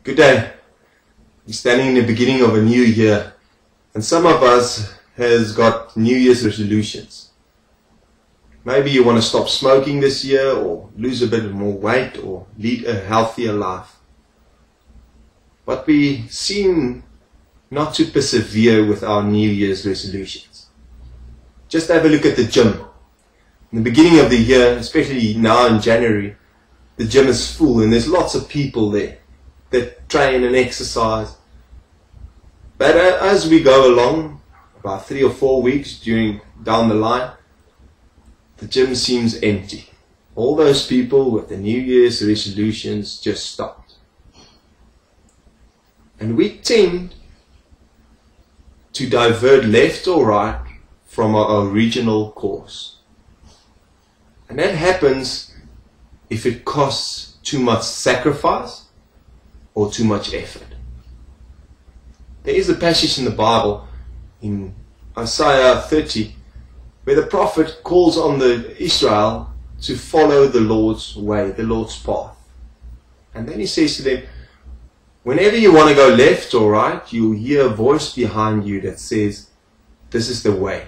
Good day. We're standing in the beginning of a new year, and some of us has got New Year's resolutions. Maybe you want to stop smoking this year, or lose a bit more weight, or lead a healthier life. But we seem not to persevere with our New Year's resolutions. Just have a look at the gym. In the beginning of the year, especially now in January, the gym is full and there's lots of people there that train and exercise. But as we go along, about 3 or 4 weeks down the line, the gym seems empty. All those people with the New Year's resolutions just stopped. And we tend to divert left or right from our original course. And that happens if it costs too much sacrifice or too much effort. There is a passage in the Bible, in Isaiah 30, where the prophet calls on the Israel to follow the Lord's way, the Lord's path. And then he says to them, whenever you want to go left or right, you'll hear a voice behind you that says, this is the way,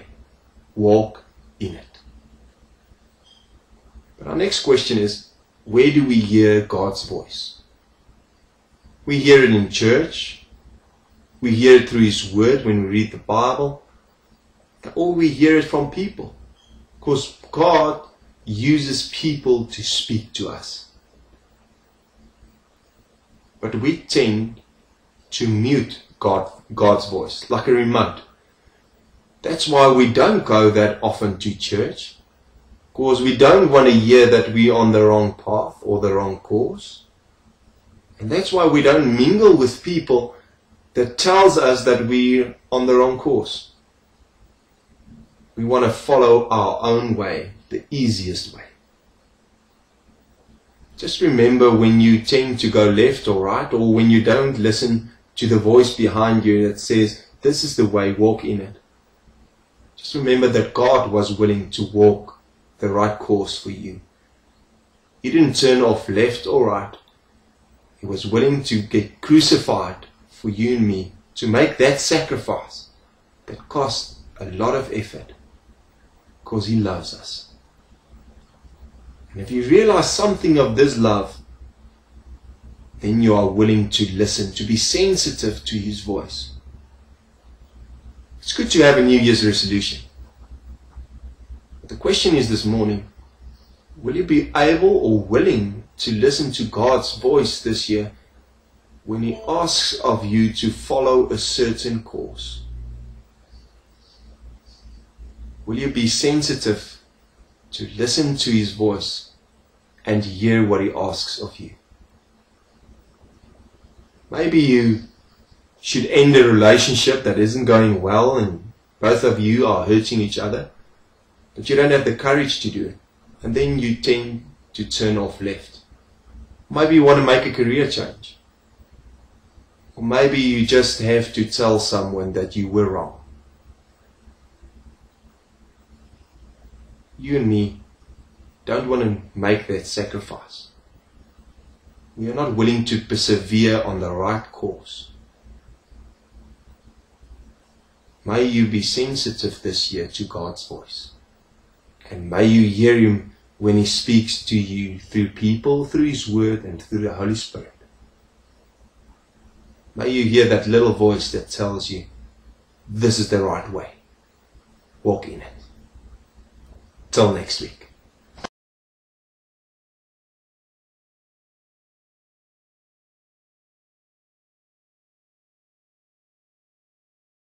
walk in it. But our next question is, where do we hear God's voice? We hear it in church, we hear it through His Word when we read the Bible, or we hear it from people. Because God uses people to speak to us. But we tend to mute God's voice, like a remote. That's why we don't go that often to church, because we don't want to hear that we're on the wrong path or the wrong course. And that's why we don't mingle with people that tells us that we're on the wrong course. We want to follow our own way, the easiest way. Just remember, when you tend to go left or right, or when you don't listen to the voice behind you that says, this is the way, walk in it. Just remember that God was willing to walk the right course for you. He didn't turn off left or right. He was willing to get crucified for you and me, to make that sacrifice that cost a lot of effort, because He loves us. And if you realize something of this love, then you are willing to listen, to be sensitive to His voice. It's good to have a New Year's resolution. But the question is this morning, will you be able or willing to listen to God's voice this year when He asks of you to follow a certain course? Will you be sensitive to listen to His voice and hear what He asks of you? Maybe you should end a relationship that isn't going well and both of you are hurting each other, but you don't have the courage to do it, and then you tend to turn off left. Maybe you want to make a career change, or maybe you just have to tell someone that you were wrong. You and me don't want to make that sacrifice. We are not willing to persevere on the right course. May you be sensitive this year to God's voice. And may you hear Him when He speaks to you through people, through His Word, and through the Holy Spirit. May you hear that little voice that tells you, this is the right way. Walk in it. Till next week.